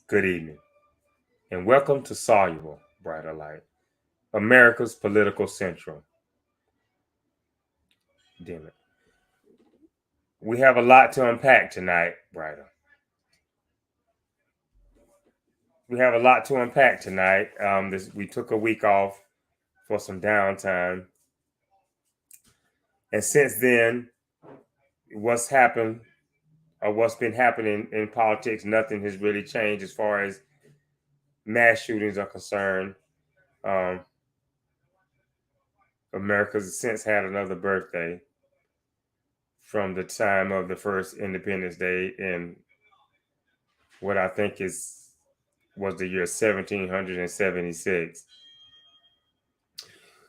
Good evening, and welcome to Soluble Brighter Light, America's Political Central. Damn it. We have a lot to unpack tonight, Brighter. We have a lot to unpack tonight. We took a week off for some downtime, and since then, what's happened or what's been happening in politics, nothing has really changed as far as mass shootings are concerned. Um, America's since had another birthday from the time of the first Independence Day in what I think was the year 1776.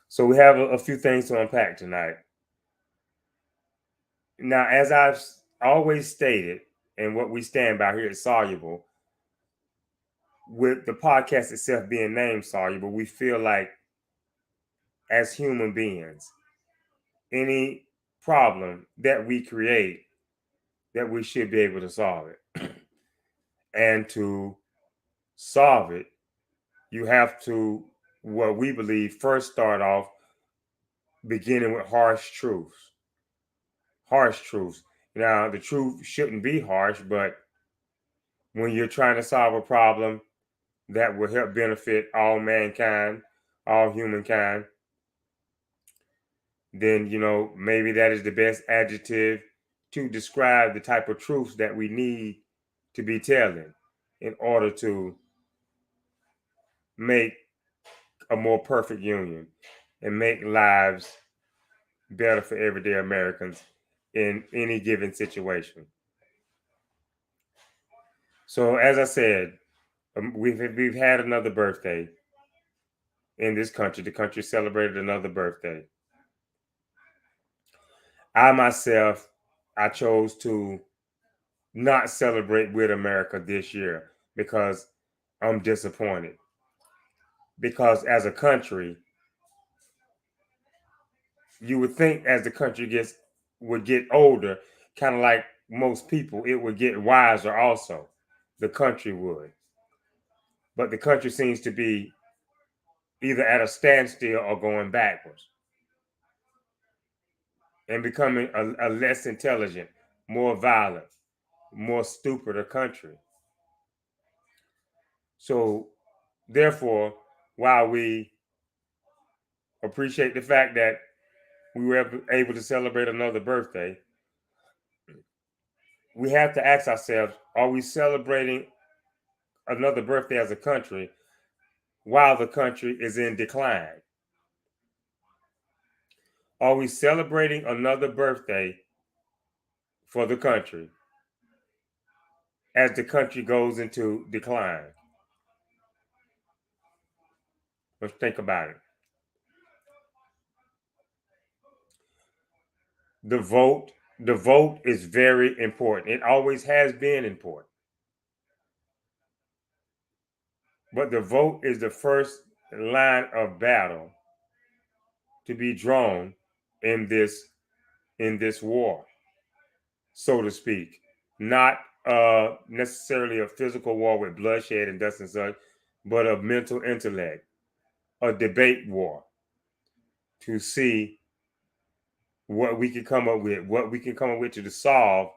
So we have a few things to unpack tonight. Now, as I've always stated, and what we stand by here at Soluble, with the podcast itself being named Soluble, we feel like as human beings, any problem that we create, that we should be able to solve it. And to solve it, you have to, what we believe, first start off beginning with harsh truths. Harsh truths. Now, the truth shouldn't be harsh, but when you're trying to solve a problem that will help benefit all mankind, all humankind, then, maybe that is the best adjective to describe the type of truths that we need to be telling in order to make a more perfect union and make lives better for everyday Americans in any given situation. So, as I said, we've had another birthday in this country. The country celebrated another birthday. I myself, I chose to not celebrate with America this year because I'm disappointed. Because as a country, you would think as the country would get older, kind of like most people, it would get wiser also. The country would. But the country seems to be either at a standstill or going backwards and becoming a less intelligent, more violent, more stupider country. So, therefore, while we appreciate the fact that we were able to celebrate another birthday, we have to ask ourselves, are we celebrating another birthday as a country while the country is in decline? Are we celebrating another birthday for the country as the country goes into decline? Let's think about it. The vote, the vote is very important. It always has been important. But the vote is the first line of battle to be drawn in this war, so to speak. Not necessarily a physical war with bloodshed and dust and such, but a mental intellect, a debate war to see what we can come up with, to solve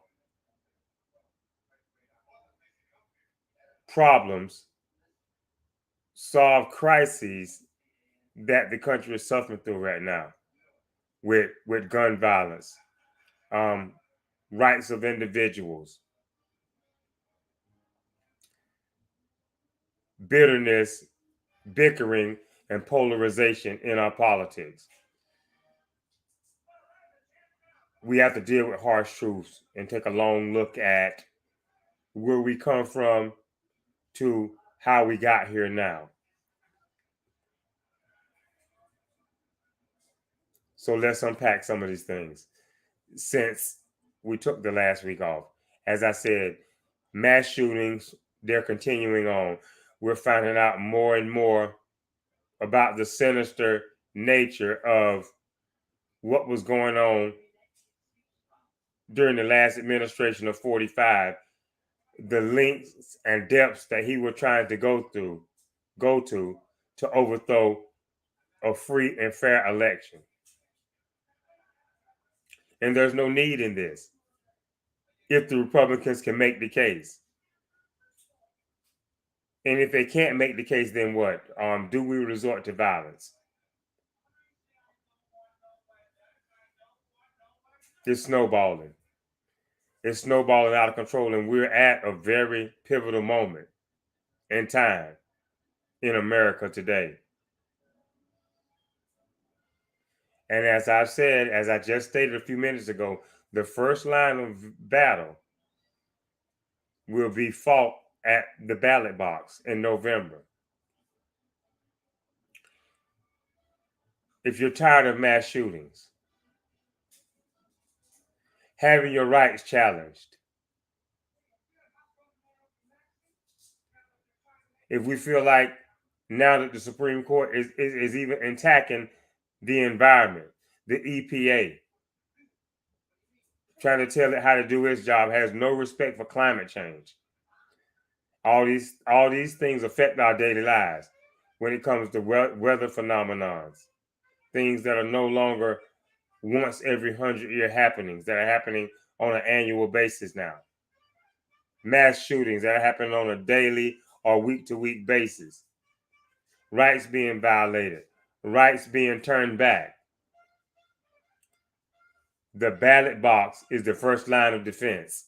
problems, solve crises that the country is suffering through right now with gun violence, rights of individuals, bitterness, bickering, and polarization in our politics. We have to deal with harsh truths and take a long look at where we come from to how we got here now. So let's unpack some of these things. Since we took the last week off, as I said, mass shootings, they're continuing on. We're finding out more and more about the sinister nature of what was going on during the last administration of 45 the lengths and depths that he was trying to go to overthrow a free and fair election. And there's no need in this if the Republicans can make the case. And if they can't make the case, then what? Do we resort to violence? It's snowballing. It's snowballing out of control, and we're at a very pivotal moment in time in America today. And as I said, as I just stated a few minutes ago, the first line of battle will be fought at the ballot box in November. If you're tired of mass shootings, having your rights challenged, if we feel like now that the Supreme Court is even attacking the environment, the EPA, trying to tell it how to do its job, has no respect for climate change. All these things affect our daily lives when it comes to weather phenomenons, things that are no longer once every 100-year happenings that are happening on an annual basis now. Mass shootings that are happening on a daily or week-to-week basis. Rights being violated, rights being turned back. The ballot box is the first line of defense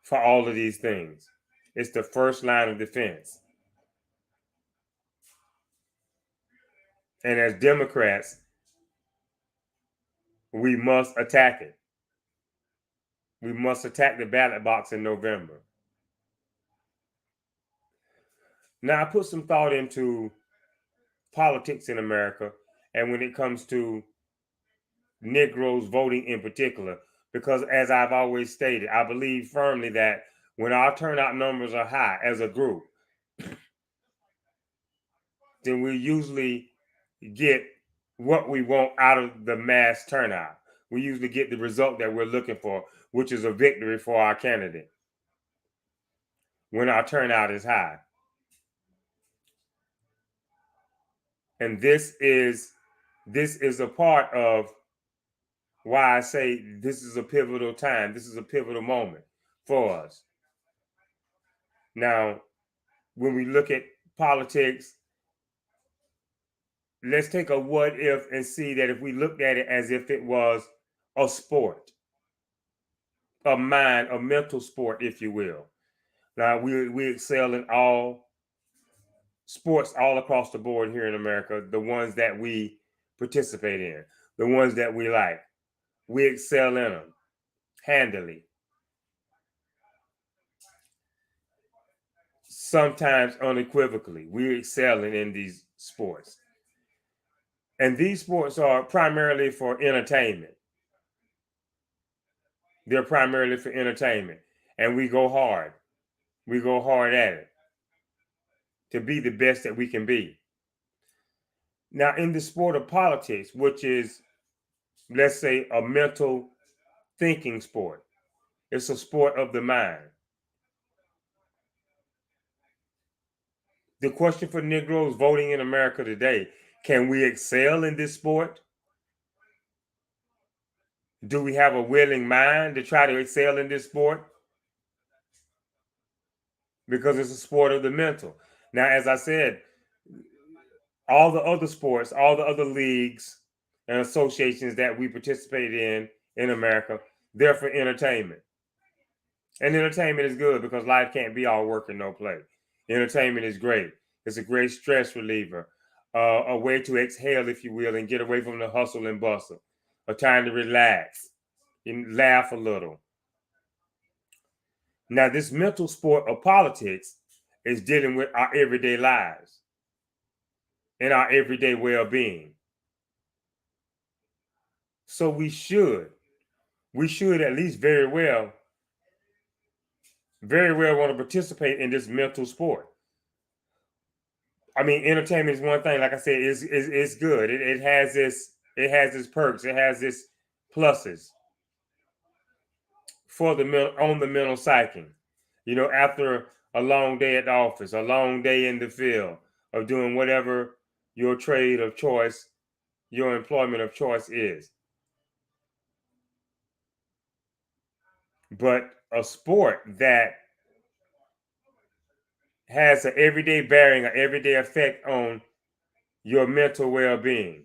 for all of these things. It's the first line of defense. And as Democrats, we must attack it. We must attack the ballot box in November. Now, I put some thought into politics in America, and when it comes to Negroes voting in particular, because as I've always stated, I believe firmly that when our turnout numbers are high as a group, then we usually get what we want out of the mass turnout. We usually get the result that we're looking for, which is a victory for our candidate when our turnout is high. And this is a part of why I say this is a pivotal time. This is a pivotal moment for us. Now, when we look at politics, let's take a what if and see that if we looked at it as if it was a sport, a mind, a mental sport, if you will. Now, we excel in all sports all across the board here in America, the ones that we participate in, the ones that we like. We excel in them handily. Sometimes unequivocally, we're excelling in these sports. And these sports are primarily for entertainment. They're primarily for entertainment. And we go hard. We go hard at it to be the best that we can be. Now, in the sport of politics, which is, let's say, a mental thinking sport, it's a sport of the mind. The question for Negroes voting in America today, can we excel in this sport? Do we have a willing mind to try to excel in this sport? Because it's a sport of the mental. Now, as I said, all the other sports, all the other leagues and associations that we participate in America, they're for entertainment. And entertainment is good because life can't be all work and no play. Entertainment is great. It's a great stress reliever, a way to exhale, if you will, and get away from the hustle and bustle, a time to relax and laugh a little. Now, this mental sport of politics is dealing with our everyday lives and our everyday well-being. So we should at least very well want to participate in this mental sport. I mean, entertainment is one thing. Like I said, it's good. It has its perks. It has its pluses for the mental psyche. After a long day at the office, a long day in the field of doing whatever your trade of choice, your employment of choice is. But a sport that has an everyday bearing, an everyday effect on your mental well-being,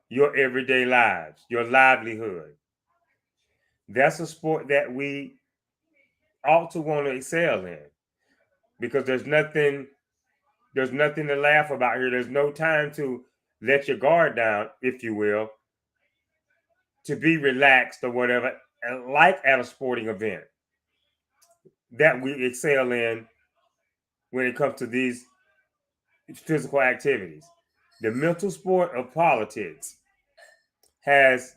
your everyday lives, your livelihood. That's a sport that we ought to want to excel in, because there's nothing to laugh about here. There's no time to let your guard down, if you will, to be relaxed or whatever, like at a sporting event that we excel in when it comes to these physical activities. The mental sport of politics has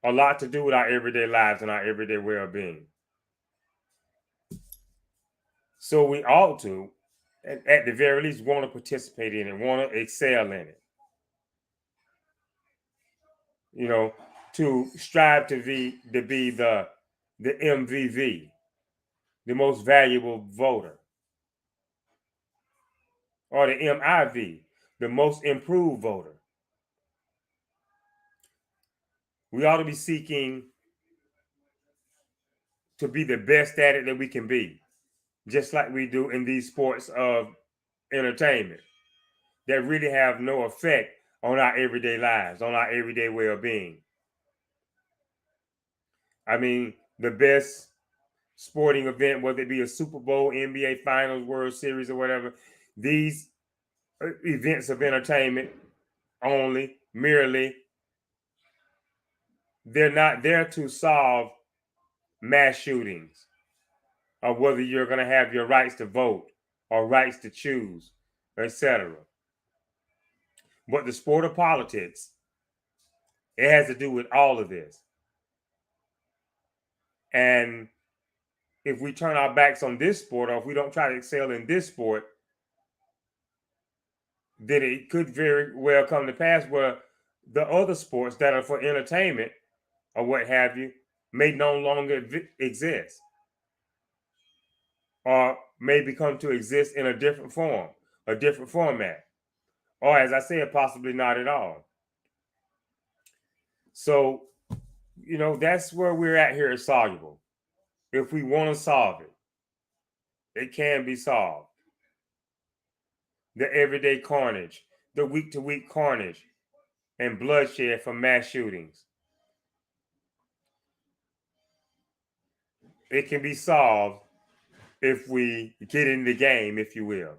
a lot to do with our everyday lives and our everyday well-being. So we ought to, at the very least, want to participate in it, want to excel in it. To strive to be the MVV, the most valuable voter, or the MIV, the most improved voter. We ought to be seeking to be the best at it that we can be, just like we do in these sports of entertainment that really have no effect on our everyday lives, on our everyday well-being. I mean, the best sporting event, whether it be a Super Bowl, NBA Finals, World Series, or whatever, these events of entertainment only, merely, they're not there to solve mass shootings, or whether you're going to have your rights to vote or rights to choose, etc. But the sport of politics, it has to do with all of this. And if we turn our backs on this sport, or if we don't try to excel in this sport, then it could very well come to pass where the other sports that are for entertainment or what have you may no longer exist, or may become to exist in a different form, a different format, or, as I said, possibly not at all. So, that's where we're at here at Soluble. If we want to solve it, it can be solved. The everyday carnage, the week to week carnage and bloodshed from mass shootings, it can be solved if we get in the game, if you will.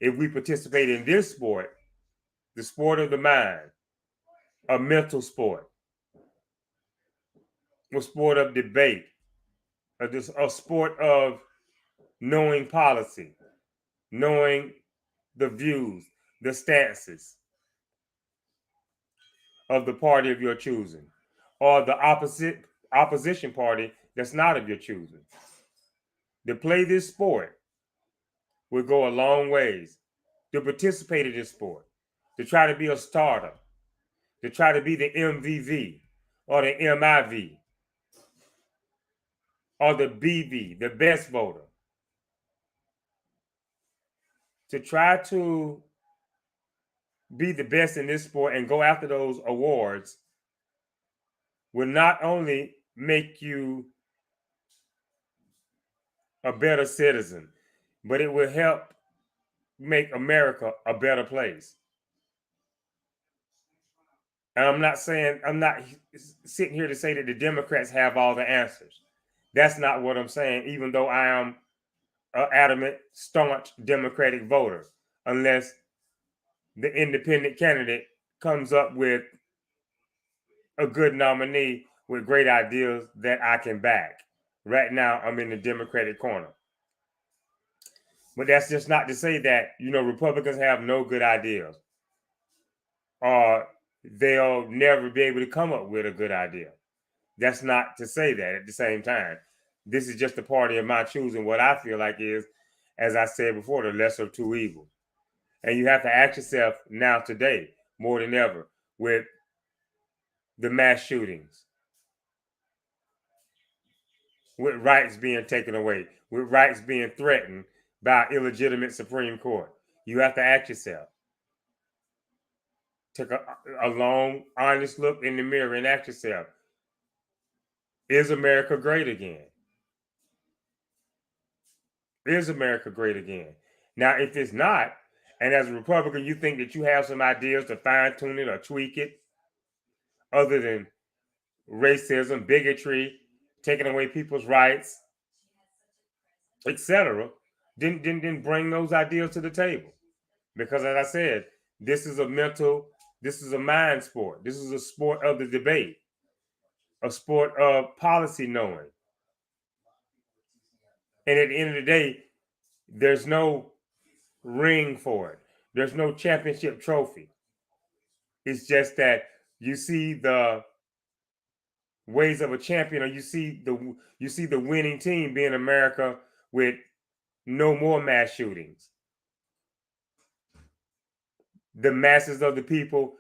If we participate in this sport, the sport of the mind, a mental sport, a sport of debate, a sport of knowing policy, knowing the views, the stances of the party of your choosing, or the opposition party that's not of your choosing. To play this sport will go a long ways. To participate in this sport, to try to be a starter, to try to be the MVV or the MIV or the BV, the best voter. To try to be the best in this sport and go after those awards will not only make you a better citizen, but it will help make America a better place. And I'm not sitting here to say that the Democrats have all the answers. That's not what I'm saying, even though I am an adamant, staunch Democratic voter, unless the independent candidate comes up with a good nominee with great ideas that I can back. Right now, I'm in the Democratic corner. But that's just not to say that, Republicans have no good ideas, or they'll never be able to come up with a good idea. That's not to say that at the same time. This is just a party of my choosing what I feel like is, as I said before, the lesser of two evils. And you have to ask yourself now, today, more than ever, with the mass shootings, with rights being taken away, with rights being threatened by illegitimate Supreme Court. You have to ask yourself, take a long, honest look in the mirror and ask yourself, is America great again? Is America great again? Now, if it's not, and as a Republican, you think that you have some ideas to fine tune it or tweak it, other than racism, bigotry, taking away people's rights, etc., then bring those ideas to the table. Because as I said, this is a mind sport. This is a sport of the debate, a sport of policy knowing. And at the end of the day, there's no ring for it. There's no championship trophy. It's just that you see the ways of a champion, or you see the winning team being America with no more mass shootings. The masses of the people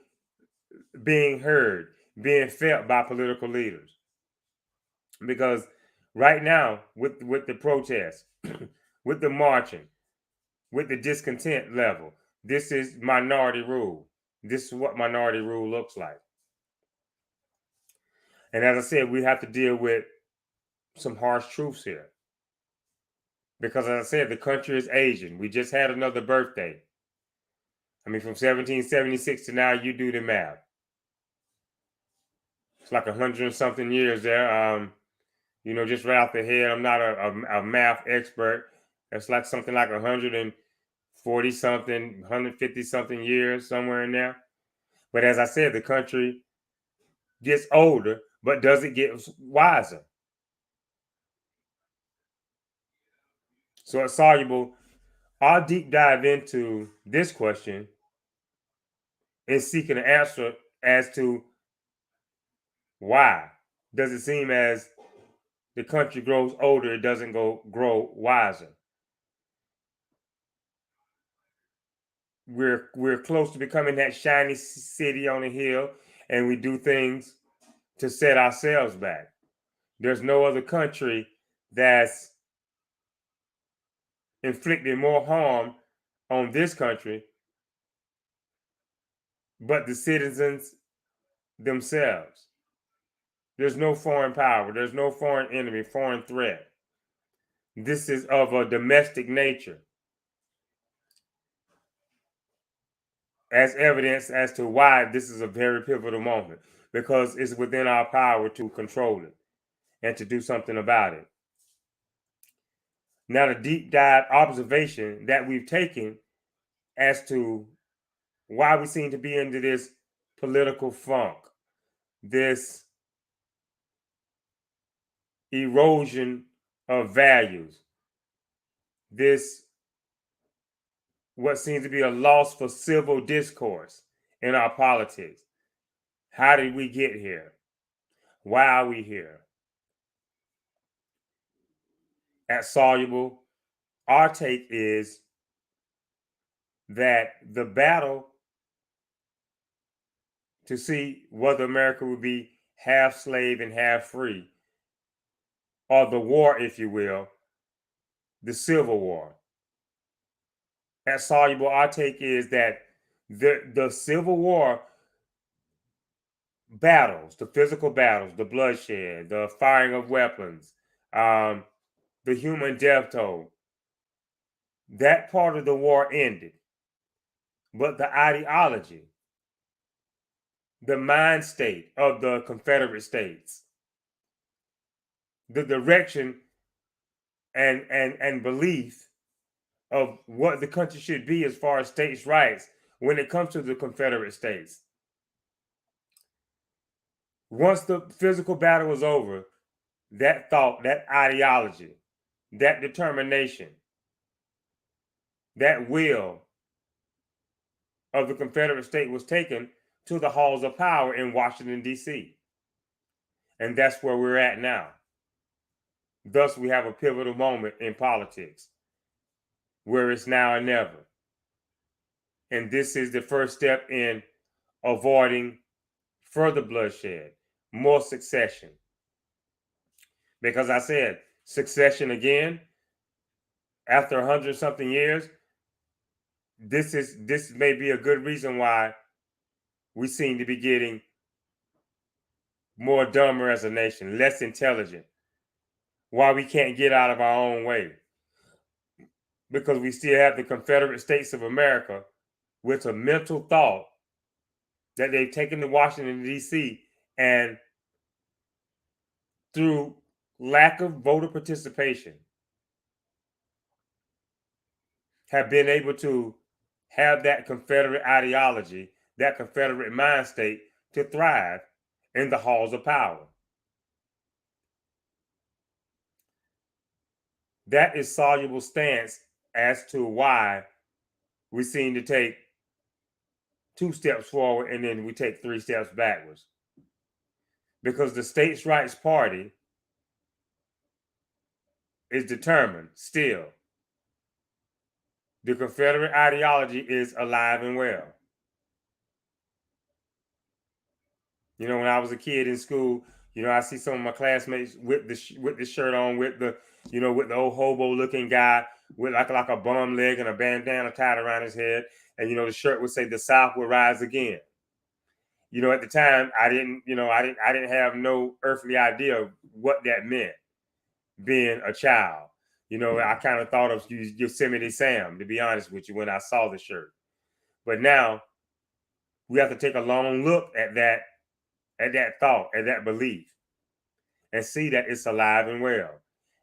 being heard, being felt by political leaders. Because right now, with the protests, with the marching, with the discontent level, this is minority rule. This is what minority rule looks like. And as I said, we have to deal with some harsh truths here. Because as I said, the country is aging. We just had another birthday. I mean, from 1776 to now, you do the math. It's like 100 and something years there. Just right off the head, I'm not a math expert. It's like something like 140 something, 150 something years, somewhere in there. But as I said, the country gets older, but does it get wiser? So it's soluble. I'll deep dive into this question and seek an answer as to why does it seem as the country grows older, it doesn't grow wiser. We're close to becoming that shiny city on a hill, and we do things to set ourselves back. There's no other country that's inflicted more harm on this country but the citizens themselves. There's no foreign power, there's no foreign enemy, foreign threat. This is of a domestic nature, as evidence as to why this is a very pivotal moment, because it's within our power to control it and to do something about it. Now, the deep dive observation that we've taken as to why we seem to be into this political funk, this erosion of values, this what seems to be a loss for civil discourse in our politics. How did we get here? Why are we here? At Soluble, our take is that the battle to see whether America would be half slave and half free, or the war, if you will, the Civil War. At Soluble, our take is that the Civil War battles, the physical battles, the bloodshed, the firing of weapons, the human death toll, that part of the war ended. But the ideology, the mind state of the Confederate States, the direction and belief of what the country should be as far as states' rights when it comes to the Confederate States. Once the physical battle was over, that thought, that ideology, that determination, that will of the Confederate state was taken to the halls of power in Washington, D.C. And that's where we're at now. Thus, we have a pivotal moment in politics where it's now or never. And this is the first step in avoiding further bloodshed, more succession. Because I said, succession again after 100 something years, this may be a good reason why we seem to be getting more dumber as a nation, less intelligent, why we can't get out of our own way. Because we still have the Confederate States of America with a mental thought that they've taken to Washington, D.C., and through lack of voter participation, have been able to have that Confederate ideology, that Confederate mind state to thrive in the halls of power. That is soluble stance as to why we seem to take 2 steps forward and then we take 3 steps backwards. Because the States' Rights Party is determined still. The Confederate ideology is alive and well. You know, when I was a kid in school, you know, I see some of my classmates with the shirt on, with the, you know, with the old hobo looking guy with like a bum leg and a bandana tied around his head, and you know, the shirt would say "The South will rise again." You know, at the time, I didn't have no earthly idea of what that meant. Being a child, you know, I kind of thought of Yosemite Sam, to be honest with you, when I saw the shirt. But now we have to take a long look at that thought, at that belief, and see that it's alive and well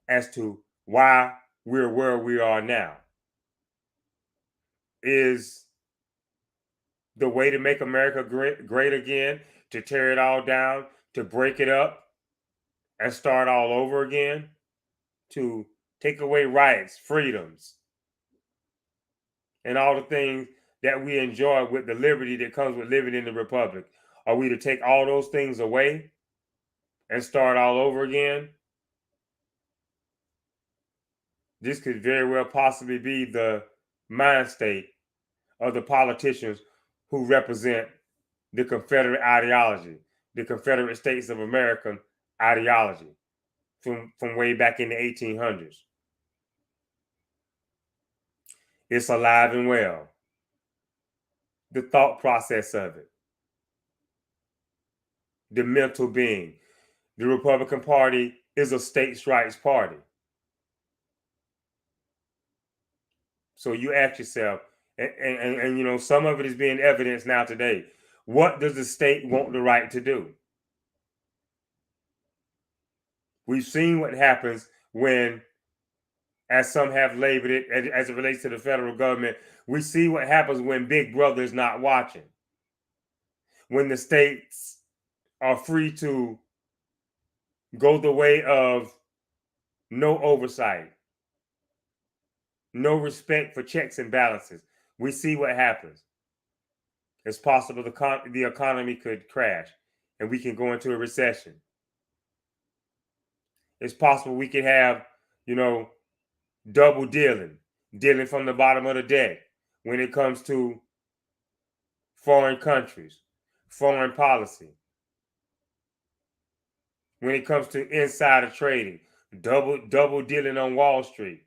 as to why we're where we are now. Is the way to make America great again to tear it all down, to break it up and start all over again, to take away rights, freedoms, and all the things that we enjoy with the liberty that comes with living in the republic? Are we to take all those things away and start all over again? This could very well possibly be the mind state of the politicians who represent the Confederate ideology, the Confederate States of America ideology from way back in the 1800s. It's alive and well. The thought process of it, the mental being. The Republican Party is a states' rights party. So you ask yourself, and you know, some of it is being evidenced now today. What does the state want the right to do? We've seen what happens when, as some have labeled it, as it relates to the federal government, we see what happens when Big Brother is not watching. When the states are free to go the way of no oversight, no respect for checks and balances, we see what happens. It's possible the economy could crash and we can go into a recession. It's possible we could have, you know, double dealing from the bottom of the deck when it comes to foreign countries, foreign policy. When it comes to insider trading, double dealing on Wall Street.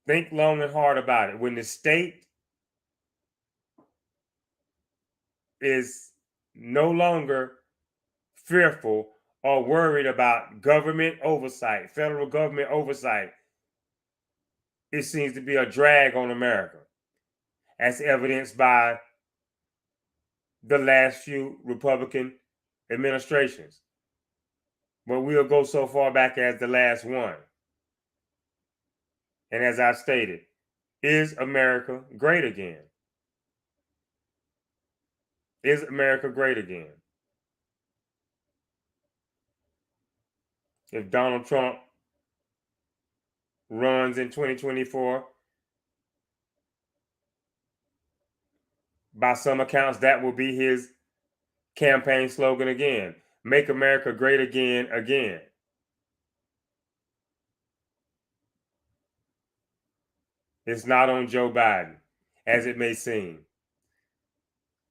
Think long and hard about it. When the state is no longer fearful or worried about government oversight, federal government oversight, it seems to be a drag on America, as evidenced by the last few Republican administrations. But we'll go so far back as the last one. And as I've stated, is America great again? Is America great again? If Donald Trump runs in 2024, by some accounts, that will be his campaign slogan again. Make America great again, again. It's not on Joe Biden, as it may seem.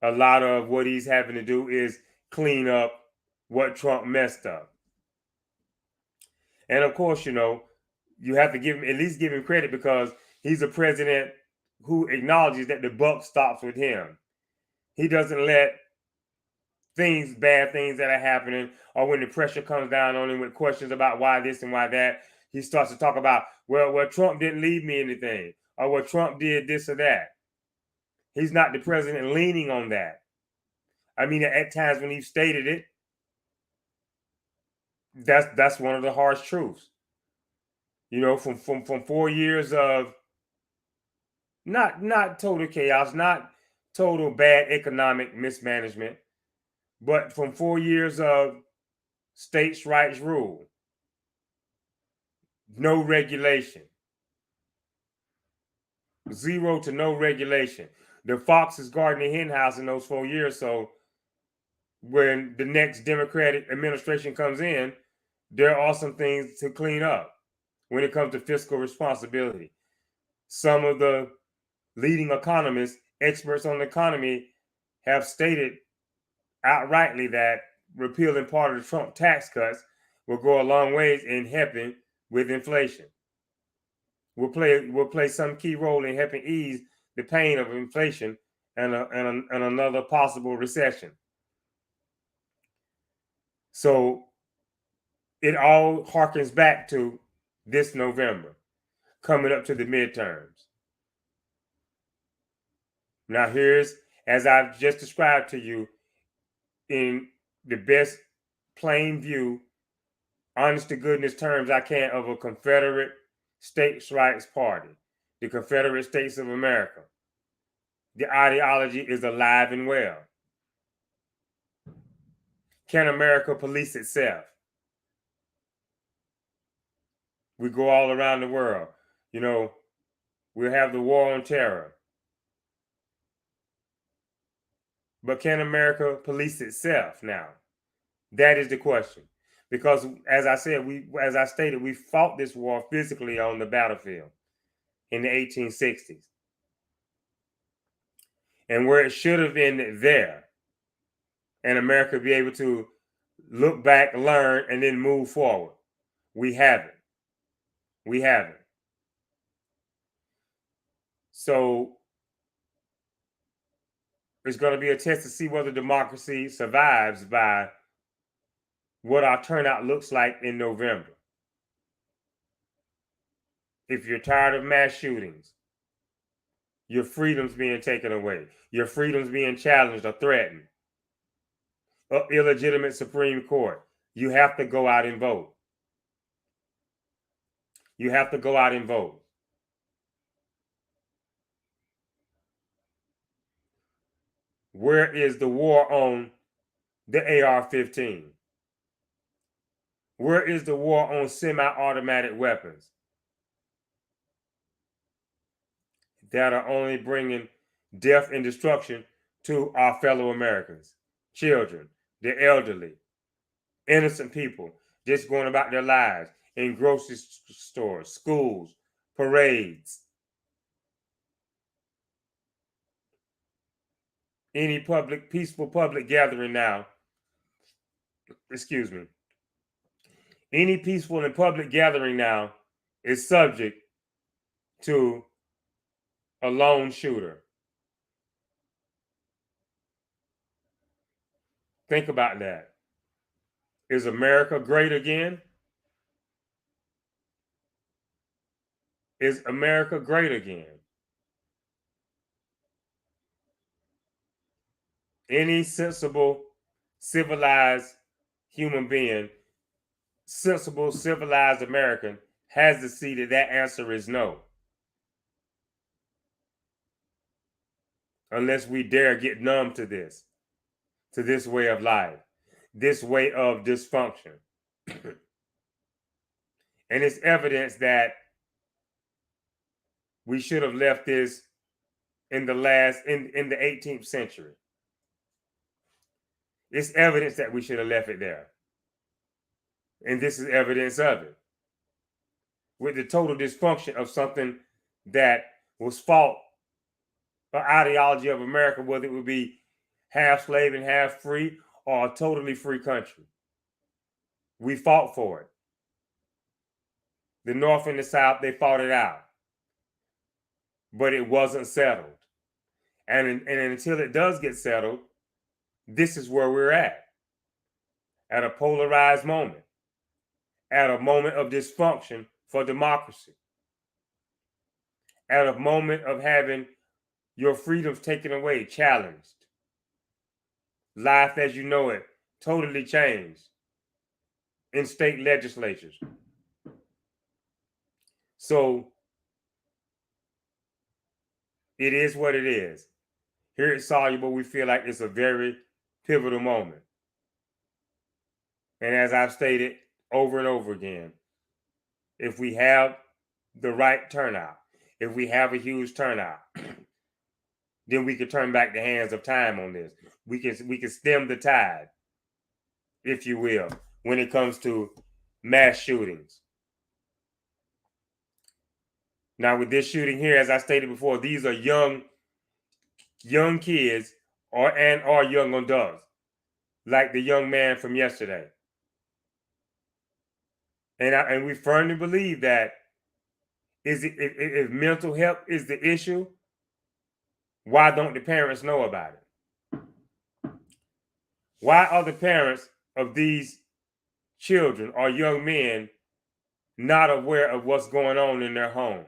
A lot of what he's having to do is clean up what Trump messed up. And of course, you have to at least give him credit because he's a president who acknowledges that the buck stops with him. He doesn't let bad things that are happening, or when the pressure comes down on him with questions about why this and why that, he starts to talk about, well, Trump didn't leave me anything, or well, Trump did this or that. He's not the president leaning on that. I mean, at times when he stated it, that's one of the harsh truths. From 4 years of not total chaos, not total bad economic mismanagement, but from 4 years of states' rights rule, no regulation, zero to no regulation. The fox is guarding the hen house in those 4 years. So when the next Democratic administration comes in, there are some things to clean up when it comes to fiscal responsibility. Some of the leading economists, experts on the economy, have stated outrightly that repealing part of the Trump tax cuts will go a long ways in helping with inflation. Will play some key role in helping ease the pain of inflation and another possible recession. So it all harkens back to this November, coming up to the midterms. Now here's, as I've just described to you, in the best plain view, honest to goodness terms I can, of a Confederate States Rights Party, the Confederate States of America. The ideology is alive and well. Can America police itself? We go all around the world. We'll have the war on terror. But can America police itself now? That is the question. Because as I stated, we fought this war physically on the battlefield in the 1860s. And where it should have been there, and America be able to look back, learn, and then move forward. We haven't. So it's going to be a test to see whether democracy survives by what our turnout looks like in November. If you're tired of mass shootings, your freedoms being taken away, your freedoms being challenged or threatened, illegitimate Supreme Court, you have to go out and vote. You have to go out and vote. Where is the war on the AR-15? Where is the war on semi-automatic weapons that are only bringing death and destruction to our fellow Americans, children, the elderly, innocent people just going about their lives in grocery stores, schools, parades, any peaceful public gathering now. Excuse me. Any peaceful and public gathering now is subject to a lone shooter. Think about that. Is America great again? Is America great again? Any sensible, civilized human being, sensible, civilized American has to see that answer is no. Unless we dare get numb to this way of life, this way of dysfunction. And it's evidence that we should have left this in the 18th century. It's evidence that we should have left it there. And this is evidence of it. With the total dysfunction of something that was fought, an ideology of America, whether it would be half slave and half free or a totally free country. We fought for it. The North and the South, they fought it out, but it wasn't settled. And until it does get settled, this is where we're at a polarized moment, at a moment of dysfunction for democracy, at a moment of having your freedoms taken away, challenged. Life as you know it totally changed in state legislatures. So it is what it is. Here at Soluble, we feel like it's a very pivotal moment. And as I've stated over and over again, if we have the right turnout, if we have a huge turnout, then we can turn back the hands of time on this. We can stem the tide, if you will, when it comes to mass shootings. Now, with this shooting here, as I stated before, these are young kids or young adults, like the young man from yesterday. And we firmly believe that if mental health is the issue, why don't the parents know about it? Why are the parents of these children or young men not aware of what's going on in their home?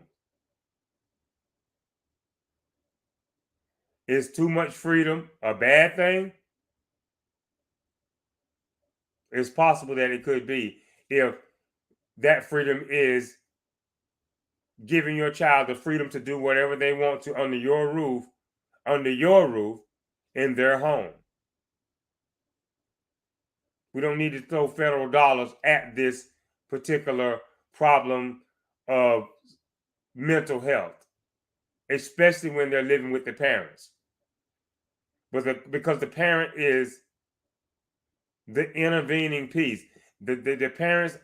Is too much freedom a bad thing? It's possible that it could be if that freedom is giving your child the freedom to do whatever they want to under your roof in their home. We don't need to throw federal dollars at this particular problem of mental health, especially when they're living with the parents. Because the parent is the intervening piece. The parents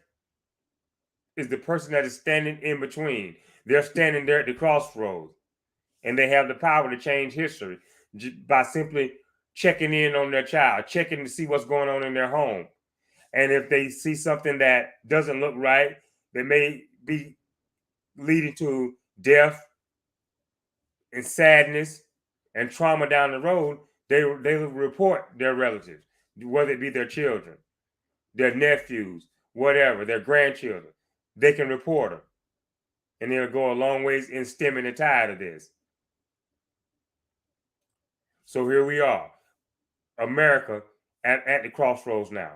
is the person that is standing in between. They're standing there at the crossroads, and they have the power to change history by simply checking in on their child, checking to see what's going on in their home. And if they see something that doesn't look right, that may be leading to death and sadness and trauma down the road, they will report their relatives, whether it be their children, their nephews, whatever, their grandchildren. They can report them. And it'll go a long ways in stemming the tide of this. So here we are, America at the crossroads now.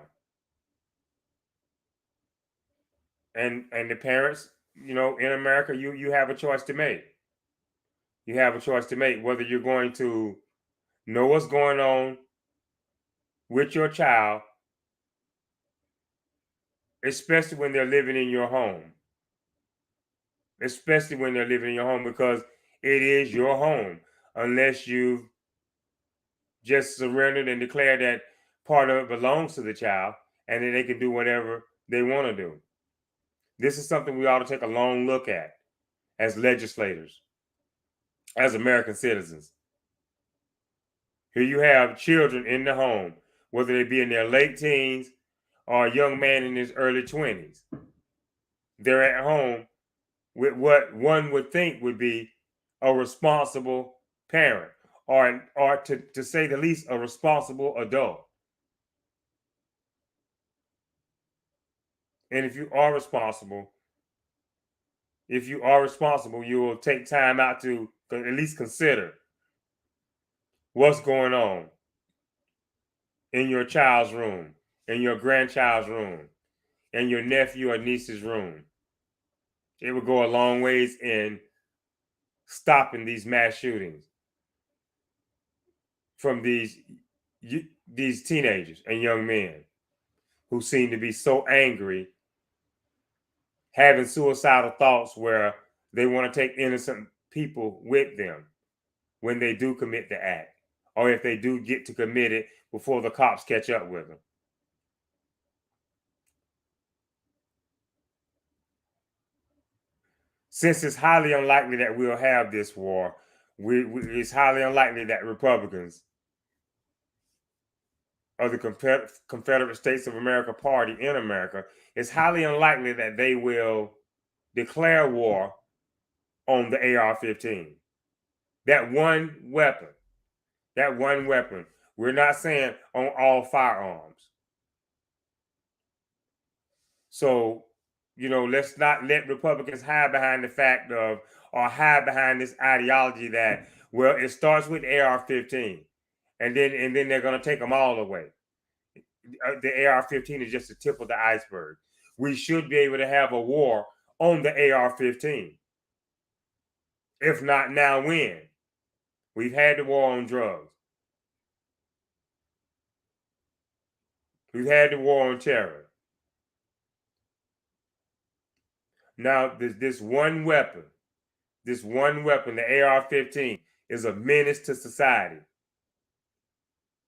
And the parents, in America, you have a choice to make. You have a choice to make whether you're going to know what's going on with your child, especially when they're living in your home. Especially when they're living in your home, because it is your home, unless you've just surrendered and declared that part of it belongs to the child and then they can do whatever they want to do. This is something we ought to take a long look at as legislators, as American citizens. Here you have children in the home, whether they be in their late teens or a young man in his early 20s. They're at home with what one would think would be a responsible parent, or to say the least, a responsible adult. And if you are responsible, you will take time out to at least consider what's going on in your child's room, in your grandchild's room, in your nephew or niece's room. It would go a long ways in stopping these mass shootings from these teenagers and young men who seem to be so angry, having suicidal thoughts where they want to take innocent people with them when they do commit the act, or if they do get to commit it before the cops catch up with them. Since it's highly unlikely that we'll have this war, it's highly unlikely that Republicans of the Confederate States of America Party in America, it's highly unlikely that they will declare war on the AR-15. That one weapon. That one weapon. We're not saying on all firearms. So, let's not let Republicans hide behind the fact of, or hide behind this ideology that, well, it starts with AR-15, and then they're going to take them all away. The AR-15 is just the tip of the iceberg. We should be able to have a war on the AR-15. If not now, when? We've had the war on drugs. We've had the war on terror. Now, this one weapon, the AR-15, is a menace to society.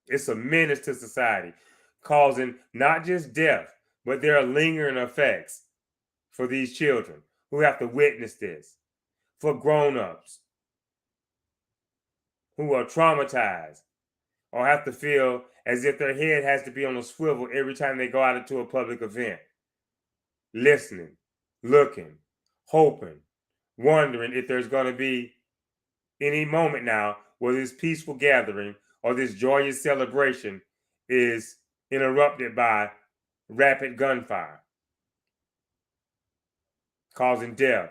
It's a menace to society, causing not just death, but there are lingering effects for these children who have to witness this, for grown-ups who are traumatized or have to feel as if their head has to be on a swivel every time they go out into a public event, listening, looking, hoping, wondering if there's going to be any moment now where this peaceful gathering or this joyous celebration is interrupted by rapid gunfire, causing death,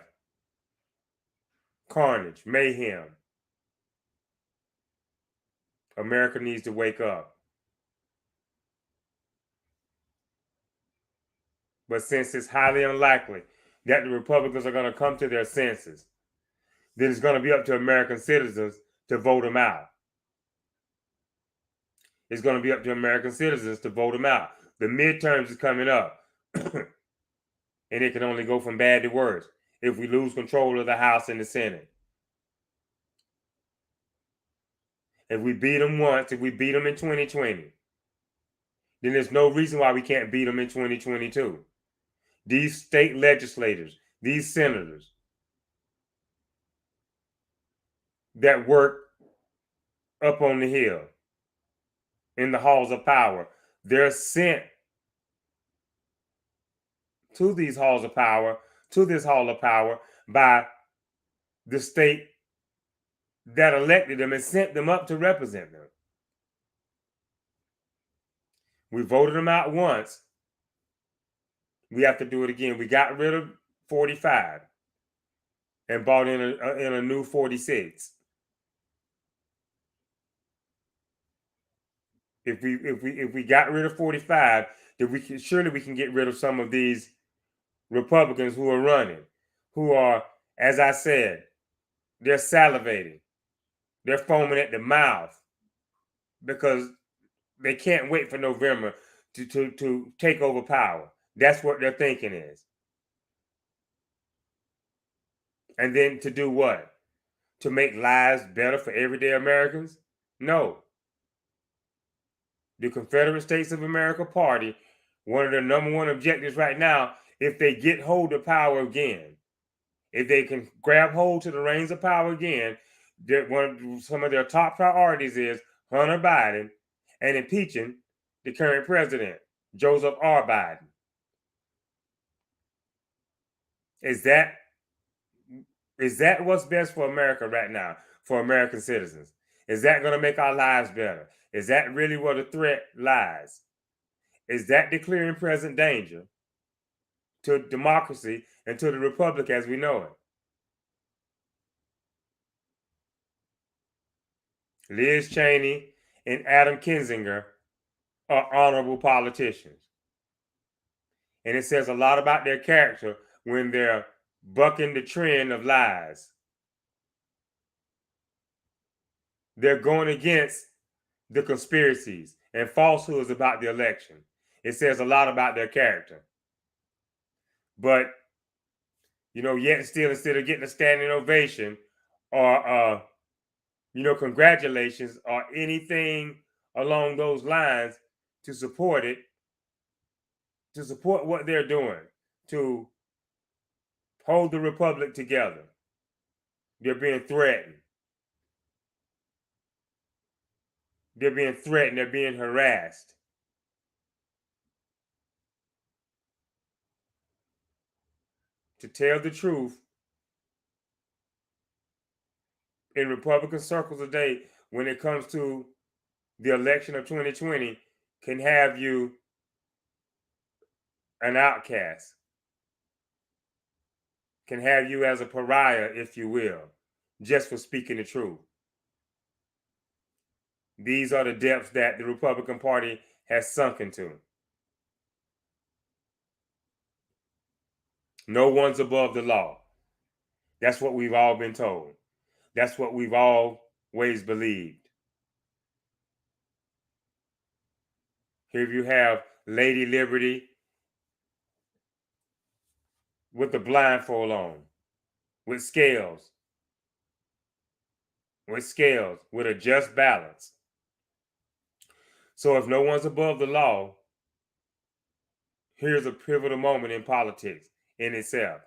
carnage, mayhem. America needs to wake up. But since it's highly unlikely that the Republicans are going to come to their senses, then it's going to be up to American citizens to vote them out. It's going to be up to American citizens to vote them out. The midterms is coming up. And it can only go from bad to worse if we lose control of the House and the Senate. If we beat them once, if we beat them in 2020, then there's no reason why we can't beat them in 2022. These state legislators, these senators that work up on the hill in the halls of power, they're sent to these halls of power, to this hall of power, by the state that elected them and sent them up to represent them. We voted them out once. We have to do it again. We got rid of 45 and bought in a new 46. If we got rid of 45, then surely we can get rid of some of these Republicans who are running, who are, as I said, they're salivating, they're foaming at the mouth because they can't wait for November to take over power. That's what their thinking is. And then to do what? To make lives better for everyday Americans? No. The Confederate States of America Party, one of their number one objectives right now, if they get hold of power again, if they can grab hold to the reins of power again, some of their top priorities is Hunter Biden and impeaching the current president, Joseph R. Biden. Is that what's best for America right now, for American citizens? Is that going to make our lives better? Is that really where the threat lies? Is that declaring present danger to democracy and to the republic as we know it? Liz Cheney and Adam Kinzinger are honorable politicians. And it says a lot about their character when they're bucking the trend of lies. They're going against the conspiracies and falsehoods about the election. It says a lot about their character. But, yet still, instead of getting a standing ovation or, congratulations or anything along those lines to support it, to support what they're doing, to hold the republic together, they're being threatened. They're being threatened. They're being harassed. to tell the truth in Republican circles today when it comes to the election of 2020 can have you an outcast, can have you as a pariah, if you will, just for speaking the truth. These are the depths that the Republican Party has sunk into. No one's above the law. That's what we've all been told. That's what we've always believed. Here you have Lady Liberty with the blindfold on, with scales, with a just balance. So if no one's above the law, here's a pivotal moment in politics in itself.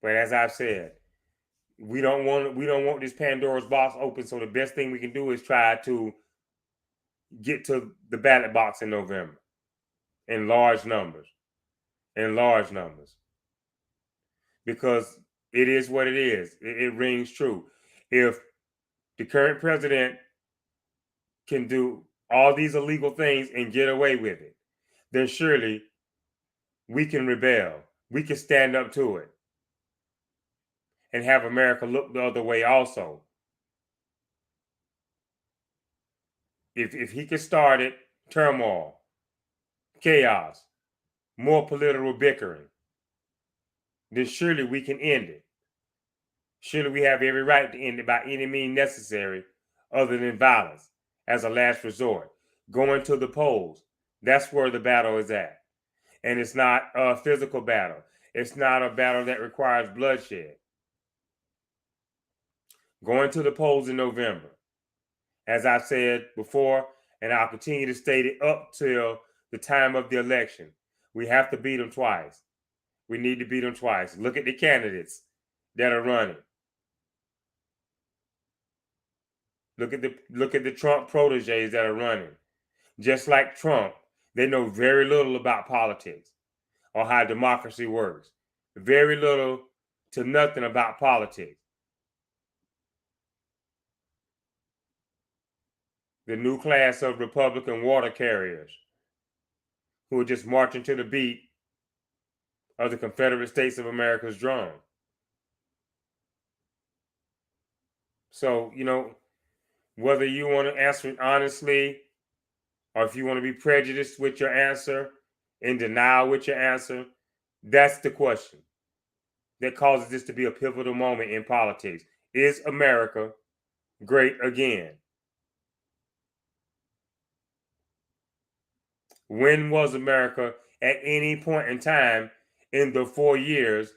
But as I've said, we don't want this Pandora's box open. So the best thing we can do is try to get to the ballot box in November in large numbers, because it is what it is. It rings true. If the current president can do all these illegal things and get away with it, then surely we can rebel. We can stand up to it and have America look the other way also. If he can start it, turmoil, chaos, more political bickering, then surely we can end it. Surely we have every right to end it by any means necessary other than violence as a last resort. Going to the polls, that's where the battle is at. And it's not a physical battle. It's not a battle that requires bloodshed. Going to the polls in November, as I've said before, and I'll continue to state it up till the time of the election, we have to beat them twice. We need to beat them twice. Look at the candidates that are running. Look at the Trump proteges that are running. Just like Trump, they know very little about politics or how democracy works. Very little to nothing about politics. The new class of Republican water carriers who are just marching to the beat of the Confederate States of America's drum. So, whether you want to answer it honestly or if you want to be prejudiced with your answer, in denial with your answer, that's the question that causes this to be a pivotal moment in politics. Is America great again? When was America at any point in time in the 4 years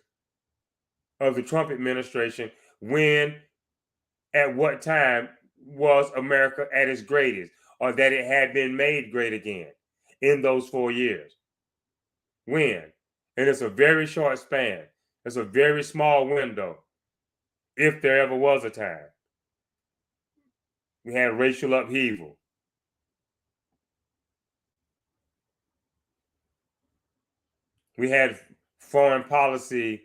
of the Trump administration? At what time was America at its greatest, or that it had been made great again in those 4 years? When? And it's a very short span. It's a very small window, if there ever was a time. We had racial upheaval. We had foreign policy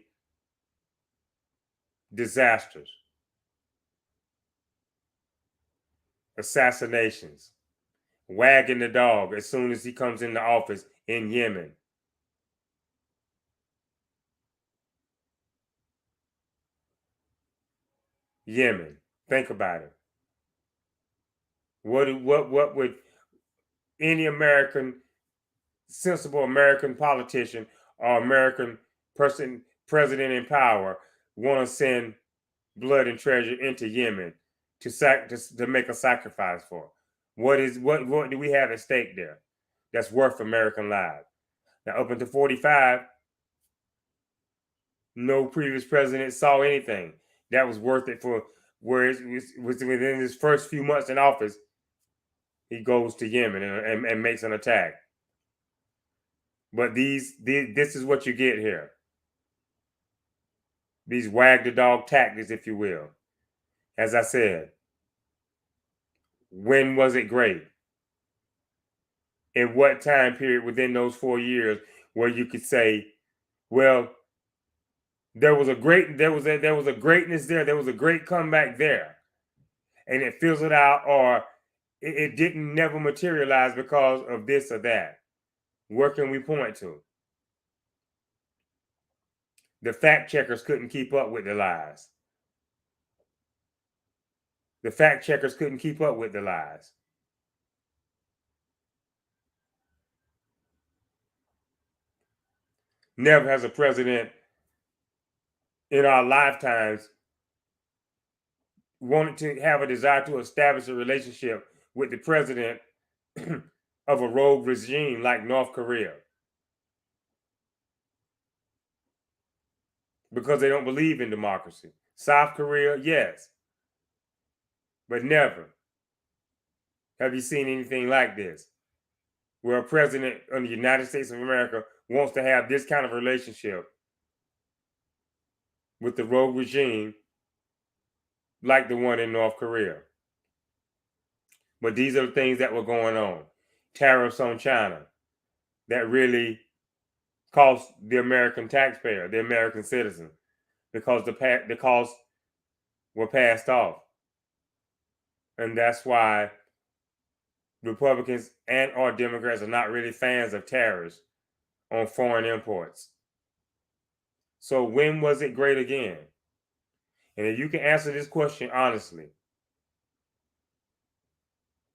disasters, assassinations, wagging the dog as soon as he comes into office in Yemen. Yemen. Think about it. What would any sensible American politician or American president in power want to send blood and treasure into Yemen to make a sacrifice for? What do we have at stake there that's worth American lives? Now, up until 45, no previous president saw anything that was worth it for where it was within his first few months in office. He goes to Yemen and makes an attack. But this is what you get here. These wag the dog tactics, if you will. As I said, when was it great? in what time period within those 4 years where you could say, well, there was a greatness there, there was a great comeback there, and it fizzled out, or it didn't never materialize because of this or that. Where can we point to? The fact checkers couldn't keep up with the lies. The fact checkers couldn't keep up with the lies. Never has a president in our lifetimes wanted to have a desire to establish a relationship with the president of a rogue regime like North Korea, because they don't believe in democracy. South Korea, yes, but never have you seen anything like this, where a president of the United States of America wants to have this kind of relationship with the rogue regime like the one in North Korea. But these are the things that were going on. Tariffs on China that really cost the American taxpayer, the American citizen, because the costs were passed off. And that's why Republicans and or Democrats are not really fans of tariffs on foreign imports. So when was it great again? And if you can answer this question honestly,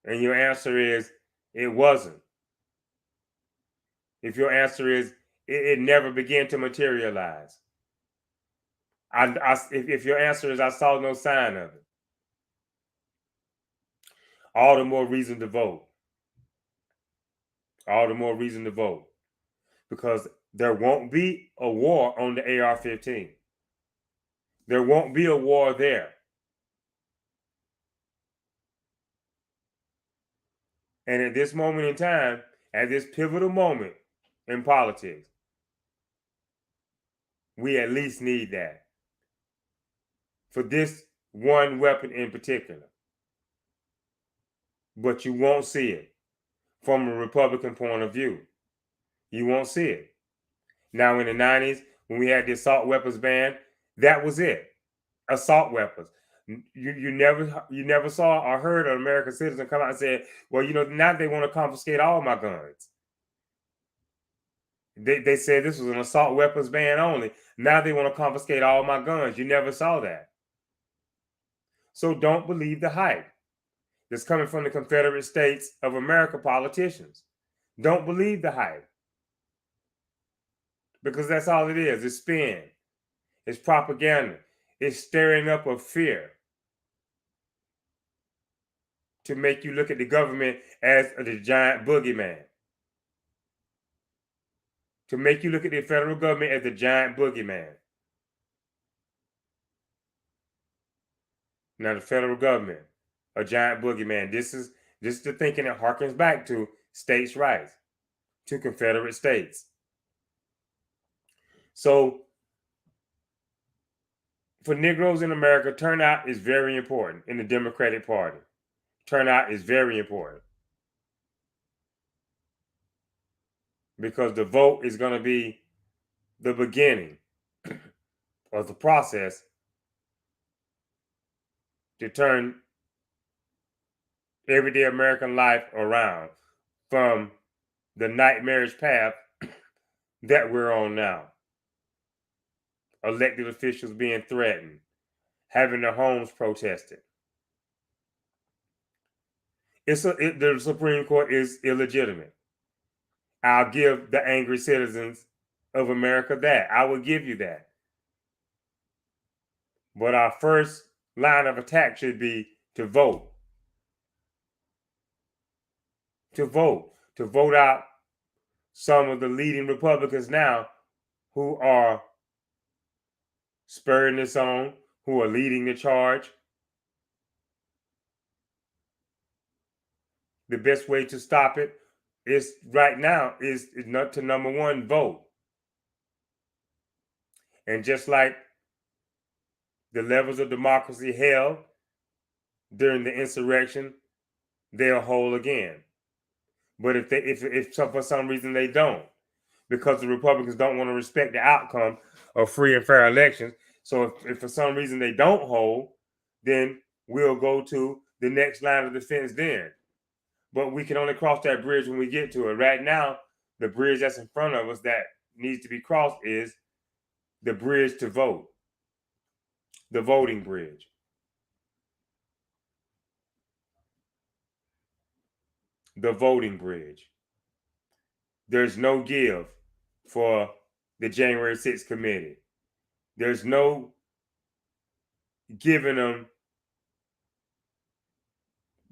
and your answer is it wasn't. If your answer is it never began to materialize, if your answer is I saw no sign of it, all the more reason to vote. All the more reason to vote, because there won't be a war on the AR-15. There won't be a war there. And at this moment in time, at this pivotal moment in politics, we at least need that for this one weapon in particular. But you won't see it from a Republican point of view. You won't see it. Now, in the 90s, when we had the assault weapons ban, that was it. Assault weapons. You never saw or heard an American citizen come out and say, well, now they want to confiscate all my guns. They said this was an assault weapons ban only. Now they want to confiscate all my guns. You never saw that. So don't believe the hype that's coming from the Confederate States of America politicians. Don't believe the hype, because that's all it is. It's spin. It's propaganda. It's stirring up of fear to make you look at the government as the giant boogeyman. To make you look at the federal government as the giant boogeyman. Now, the federal government, a giant boogeyman. This is the thinking that harkens back to states' rights, to Confederate states. So, for Negroes in America, turnout is very important in the Democratic Party. Turnout is very important, because the vote is going to be the beginning of the process to turn everyday American life around from the nightmarish path that we're on now. Elected officials being threatened, having their homes protested. The Supreme Court is illegitimate. I'll give the angry citizens of America that. I will give you that. But our first line of attack should be to vote. To vote out some of the leading Republicans now who are spurring this on, who are leading the charge. The best way to stop it is right now is not to, number one, vote. And just like the levels of democracy held during the insurrection, they'll hold again. But if for some reason they don't, because the Republicans don't want to respect the outcome of free and fair elections. So if for some reason they don't hold, then we'll go to the next line of defense then. But we can only cross that bridge when we get to it. Right now, the bridge that's in front of us that needs to be crossed is the bridge to vote, the voting bridge. The voting bridge. There's no give for the January 6th committee. There's no giving them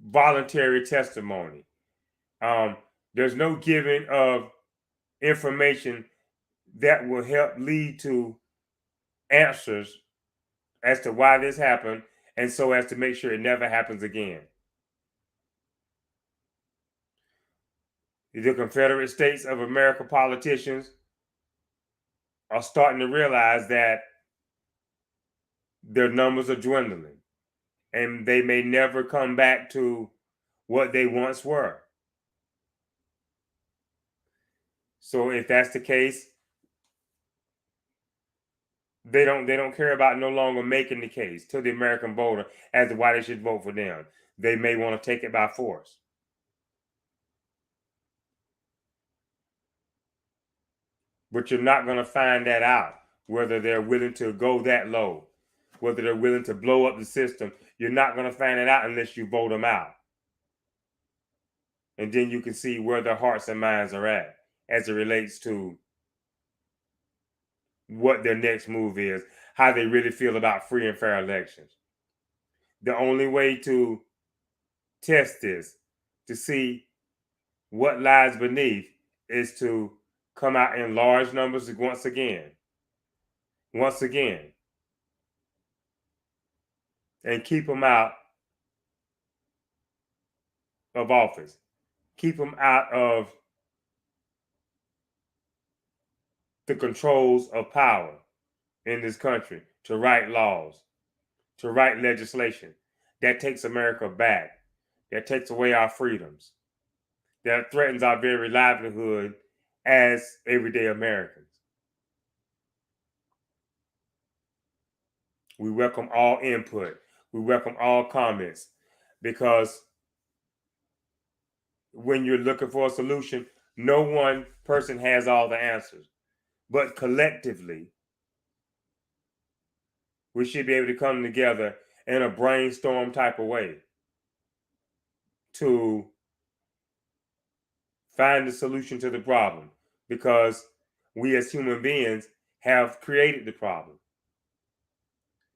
voluntary testimony. There's no giving of information that will help lead to answers as to why this happened, and so as to make sure it never happens again. The Confederate States of America politicians are starting to realize that their numbers are dwindling and they may never come back to what they once were. So if that's the case, they don't care about no longer making the case to the American voter as to why they should vote for them. They may want to take it by force. But you're not going to find that out, whether they're willing to go that low, whether they're willing to blow up the system. You're not going to find it out unless you vote them out. And then you can see where their hearts and minds are at as it relates to what their next move is, how they really feel about free and fair elections. The only way to test this, to see what lies beneath, is to come out in large numbers once again, and keep them out of office, keep them out of the controls of power in this country, to write laws, to write legislation that takes America back, that takes away our freedoms, that threatens our very livelihood as everyday Americans. We welcome all input. We welcome all comments, because when you're looking for a solution, no one person has all the answers. But collectively, we should be able to come together in a brainstorm type of way to find the solution to the problem, because we as human beings have created the problem.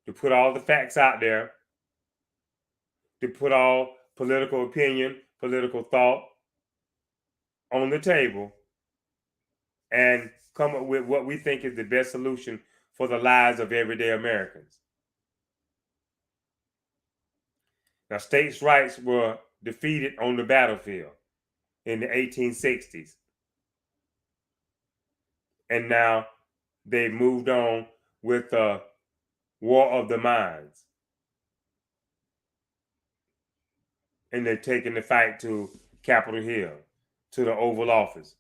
To put all the facts out there, to put all political opinion, political thought on the table, and come up with what we think is the best solution for the lives of everyday Americans. Now, states' rights were defeated on the battlefield in the 1860s. And now they've moved on with the War of the Minds. And they're taking the fight to Capitol Hill, to the Oval Office,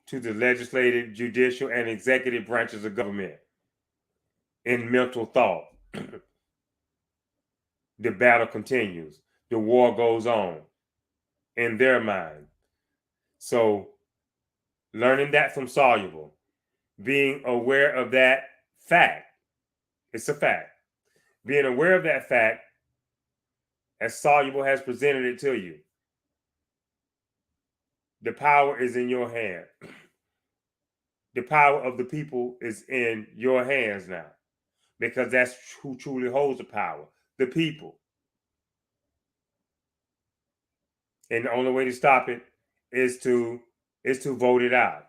to the legislative, judicial, and executive branches of government. In mental thought, the battle continues. The war goes on in their mind. So, learning that from Soluble, being aware of that fact, it's a fact. Being aware of that fact, as Soluble has presented it to you, the power is in your hand. The power of the people is in your hands now, because that's who truly holds the power, the people. And the only way to stop it is to vote it out.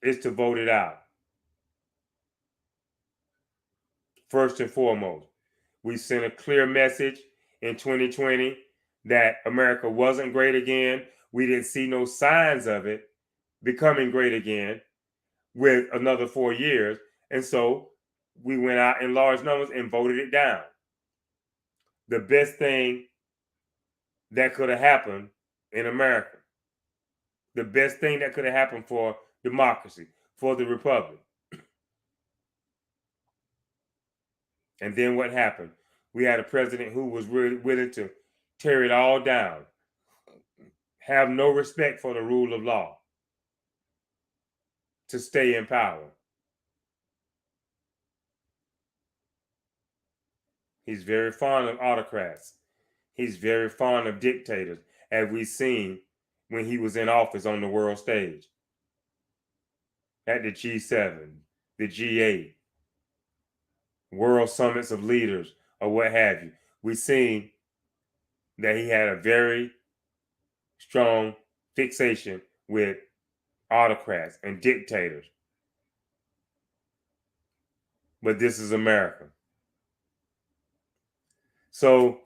Is to vote it out. First and foremost, we sent a clear message in 2020 that America wasn't great again. We didn't see no signs of it becoming great again with another 4 years. And so we went out in large numbers and voted it down. the best thing that could have happened in America. The best thing that could have happened for democracy, for the republic. And then what happened? We had a president who was really willing to tear it all down, have no respect for the rule of law, to stay in power. He's very fond of autocrats. He's very fond of dictators, as we've seen when he was in office on the world stage. At the G7, the G8, world summits of leaders, or what have you. We've seen that he had a very strong fixation with autocrats and dictators. But this is America. So,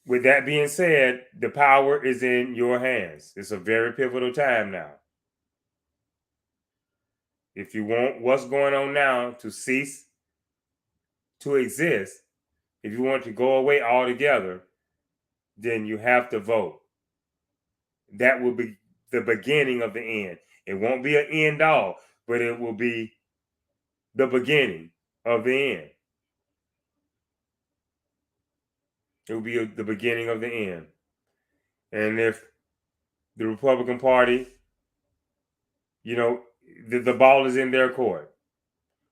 with that being said, the power is in your hands. It's a very pivotal time now. If you want what's going on now to cease to exist, if you want to go away altogether, then you have to vote. That will be the beginning of the end. It won't be an end all, but it will be the beginning of the end. It will be the beginning of the end. And if the Republican Party, the ball is in their court,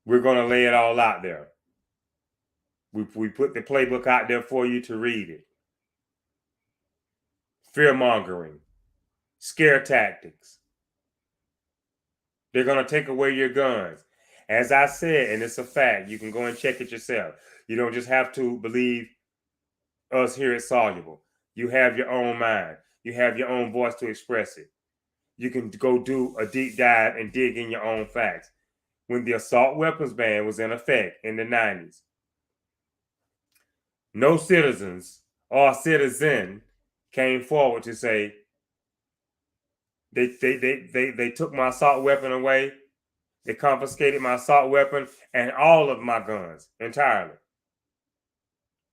we're going to lay it all out there. We put the playbook out there for you to read it. Fear mongering, scare tactics. They're going to take away your guns. As I said, and it's a fact, you can go and check it yourself. You don't just have to believe us here at Soluble. You have your own mind. You have your own voice to express it. You can go do a deep dive and dig in your own facts. When the assault weapons ban was in effect in the 90s, no citizens or citizen came forward to say they took my assault weapon away, they confiscated my assault weapon and all of my guns entirely.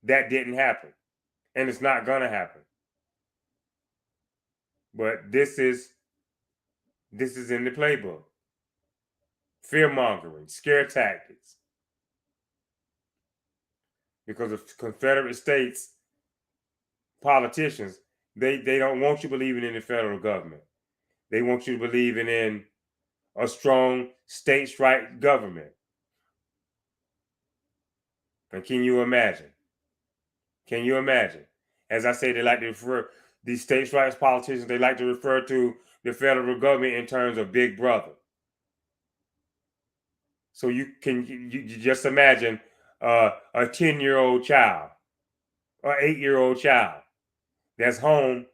That didn't happen, and it's not gonna happen. But this is in the playbook. Fear mongering, scare tactics. Because the Confederate States politicians, they don't want you believing in the federal government. They want you believing in a strong states' right government. And can you imagine? Can you imagine? As I say, they like to refer, these states' rights politicians, they like to refer to the federal government in terms of big brother. So you just imagine a 10-year-old child or 8-year-old child that's home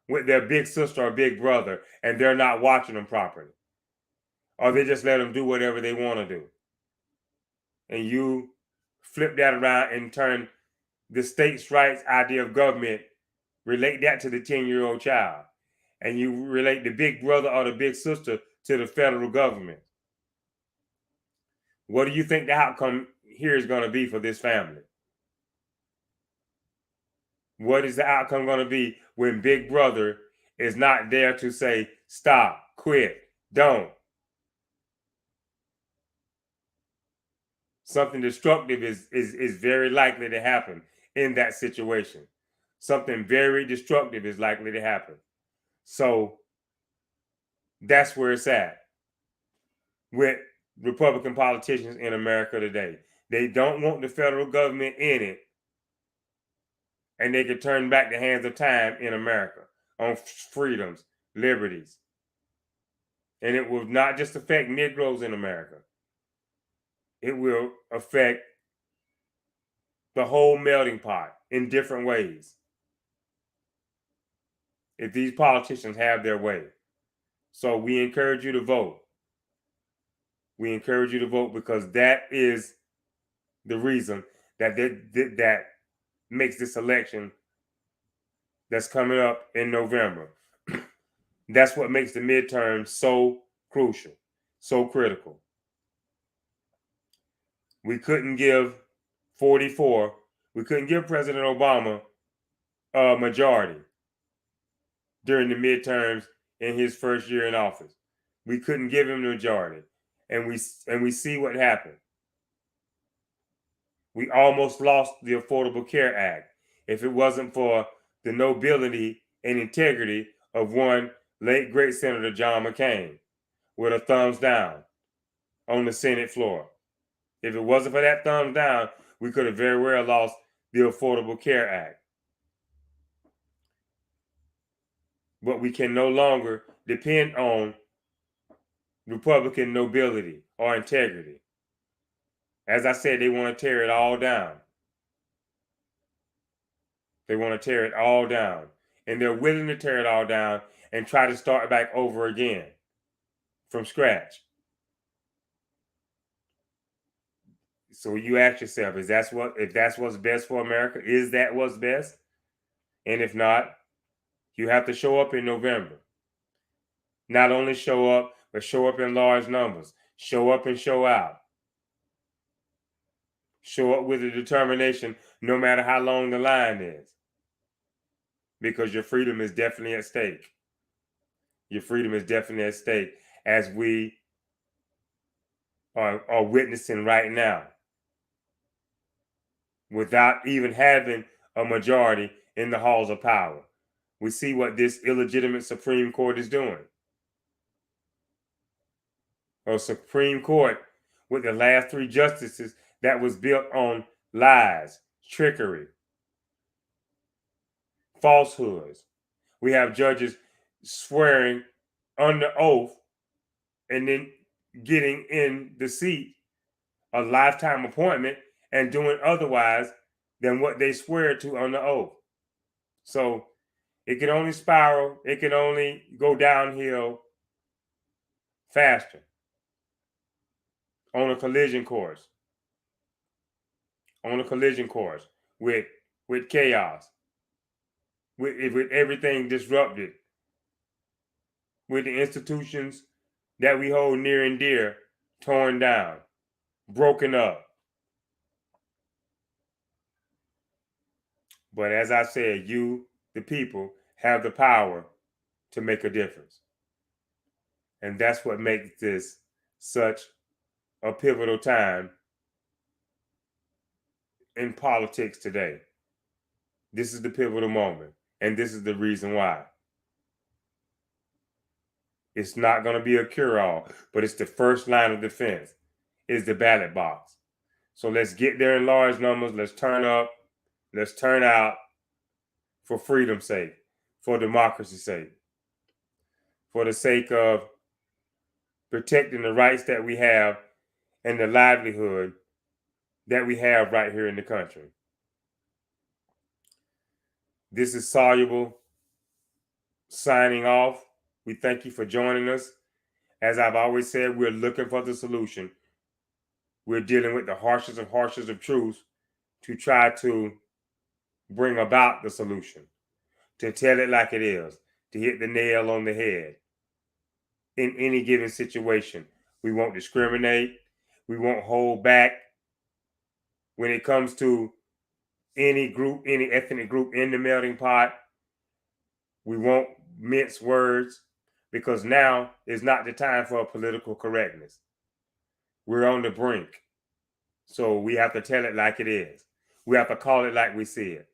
with their big sister or big brother, and they're not watching them properly, or they just let them do whatever they want to do. And you flip that around and turn the states' rights idea of government, relate that to the 10-year-old child, and you relate the big brother or the big sister to the federal government. What do you think the outcome here is going to be for this family? What is the outcome going to be when Big Brother is not there to say, stop, quit, don't? Something destructive is very likely to happen in that situation. Something very destructive is likely to happen. So that's where it's at with Republican politicians in America today. They don't want the federal government in it, and they can turn back the hands of time in America on freedoms, liberties. And it will not just affect Negroes in America. It will affect the whole melting pot in different ways if these politicians have their way. So we encourage you to vote. We encourage you to vote because that is the reason that makes this election that's coming up in November. That's what makes the midterm so crucial, so critical. We couldn't give 44. We couldn't give President Obama a majority during the midterms in his first year in office. We couldn't give him the majority. And we see what happened. We almost lost the Affordable Care Act if it wasn't for the nobility and integrity of one late great Senator John McCain with a thumbs down on the Senate floor. If it wasn't for that thumbs down, we could have very well lost the Affordable Care Act. But we can no longer depend on Republican nobility or integrity. As I said, they want to tear it all down. They want to tear it all down. And they're willing to tear it all down and try to start back over again from scratch. So you ask yourself, if that's what's best for America, is that what's best? And if not, you have to show up in November. Not only show up, but show up in large numbers. Show up and show out. Show up with a determination, no matter how long the line is. Because your freedom is definitely at stake. Your freedom is definitely at stake, as we are witnessing right now, without even having a majority in the halls of power. We see what this illegitimate Supreme Court is doing. A Supreme Court with the last 3 justices that was built on lies, trickery, falsehoods. We have judges swearing under oath and then getting in the seat a lifetime appointment and doing otherwise than what they swear to on the oath. So it can only spiral, it can only go downhill faster on a collision course. With chaos, with everything disrupted, with the institutions that we hold near and dear torn down, broken up. But as I said, you, the people, have the power to make a difference. And that's what makes this such a pivotal time in politics today. This is the pivotal moment, and this is the reason why. It's not going to be a cure-all, but it's the first line of defense, is the ballot box. So let's get there in large numbers. Let's turn up. Let's turn out for freedom's sake, for democracy's sake, for the sake of protecting the rights that we have and the livelihood that we have right here in the country. This is Soluble signing off. We thank you for joining us. As I've always said, we're looking for the solution. We're dealing with the harshest of truths to try to bring about the solution, to tell it like it is, to hit the nail on the head in any given situation. We won't discriminate. We won't hold back when it comes to any group, any ethnic group in the melting pot. We won't mince words, because now is not the time for political correctness. We're on the brink. So we have to tell it like it is. We have to call it like we see it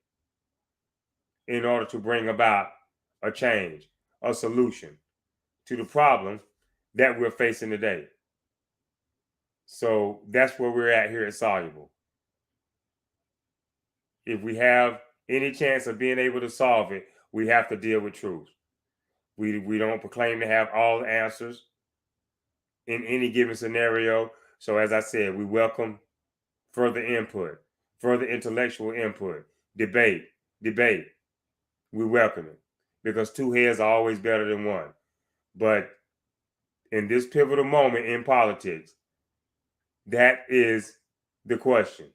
in order to bring about a change, a solution to the problem that we're facing today. So that's where we're at here at Soluble. If we have any chance of being able to solve it, we have to deal with truth. We don't proclaim to have all the answers in any given scenario. So as I said, we welcome further input, further intellectual input, debate. We welcome it, because 2 heads are always better than 1. But in this pivotal moment in politics, that is the question.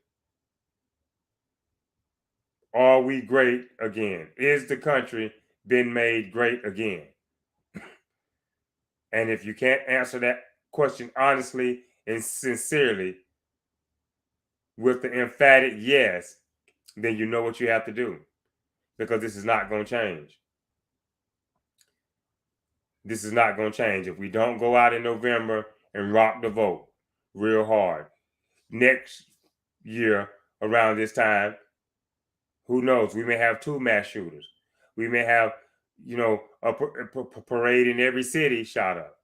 Are we great again? Is the country been made great again? And if you can't answer that question honestly and sincerely with the emphatic yes, then you know what you have to do, because this is not going to change. This is not going to change if we don't go out in November and rock the vote real hard. Next year around this time, who knows? We may have 2 mass shooters. We may have, a parade in every city shot up.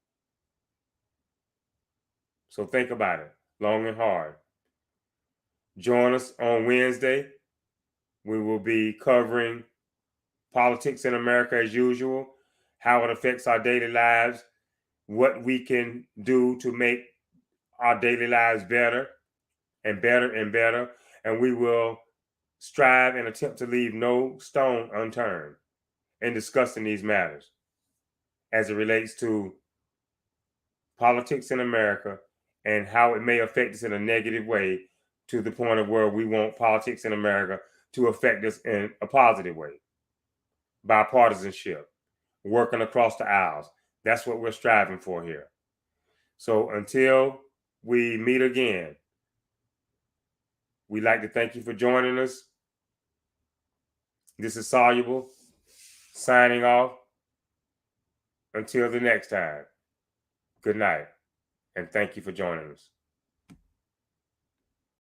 So think about it long and hard. Join us on Wednesday. We will be covering politics in America as usual, how it affects our daily lives, what we can do to make our daily lives better and better and better. And we will strive and attempt to leave no stone unturned in discussing these matters as it relates to politics in America and how it may affect us in a negative way, to the point of where we want politics in America to affect us in a positive way. Bipartisanship, working across the aisles. That's what we're striving for here. So until we meet again, we'd like to thank you for joining us. This is Soluble, signing off. Until the next time, good night, and thank you for joining us.